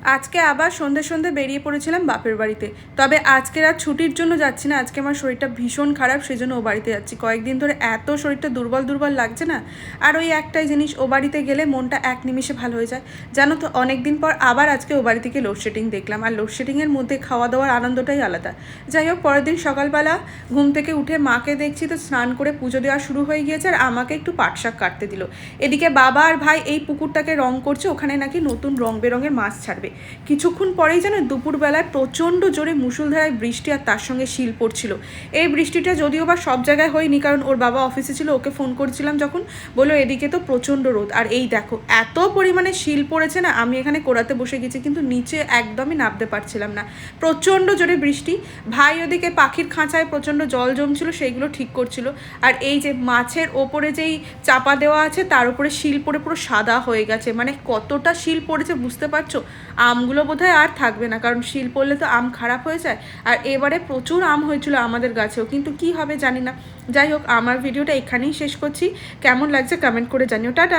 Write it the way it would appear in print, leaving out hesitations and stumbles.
আজকে আবার সন্ধে সন্ধে বেরিয়ে পড়েছিলাম বাপের বাড়িতে। তবে আজকের আর ছুটির জন্য যাচ্ছি না, আজকে আমার শরীরটা ভীষণ খারাপ, সেজন্য ও বাড়িতে যাচ্ছি। কয়েকদিন ধরে এত শরীরটা দুর্বল দুর্বল লাগছে না। আর ওই একটাই জিনিস, ও বাড়িতে গেলে মনটা এক নিমিষে ভালো হয়ে যায়। জানো তো, অনেকদিন পর আবার আজকে ও বাড়ি থেকে লোডশেডিং দেখলাম, আর লোডশেডিংয়ের মধ্যে খাওয়া দাওয়ার আনন্দটাই আলাদা। যাই হোক, পরের দিন সকালবেলা ঘুম থেকে উঠে মাকে দেখছি তো স্নান করে পুজো দেওয়া শুরু হয়ে গিয়েছে, আর আমাকে একটু পাট শাক কাটতে দিল। এদিকে বাবা আর ভাই এই পুকুরটাকে রং করছে, ওখানে নাকি নতুন রং বেরঙের মাছ ছাড়বে। কিছুক্ষণ পরেই যেন দুপুরবেলায় প্রচণ্ড জোরে মুষলধারায় বৃষ্টি, আর তার সঙ্গে শিল পড়ছিল। এই বৃষ্টিটা যদিও বা সব জায়গায় হয়নি, কারণ ওর বাবা অফিসে ছিল, ওকে ফোন করছিলাম যখন, বললো এদিকে তো প্রচণ্ড রোদ। আর এই দেখো এত পরিমাণে শিল পড়েছে না, আমি এখানে কোড়াতে বসে গেছি কিন্তু নিচে একদমই নামতে পারছিলাম না, প্রচণ্ড জোরে বৃষ্টি। ভাই ওদিকে পাখির খাঁচায় প্রচণ্ড জল জমছিল, সেইগুলো ঠিক করছিল। আর এই যে মাছের ওপরে যেই চাপা দেওয়া আছে তার উপরে শিল পড়ে পুরো সাদা হয়ে গেছে, মানে কতটা শিল পড়েছে বুঝতে পারছো। আমগুলো বোধহয় আর থাকবে না, কারণ শিল পড়লে তো আম খারাপ হয়ে যায়। আর এবারে প্রচুর আম হয়েছিল আমাদের গাছেও, কিন্তু কি হবে জানি না। যাই হোক, আমার ভিডিওটা এখানেই শেষ করছি। কেমন লাগছে কমেন্ট করে জানিও। টাটা।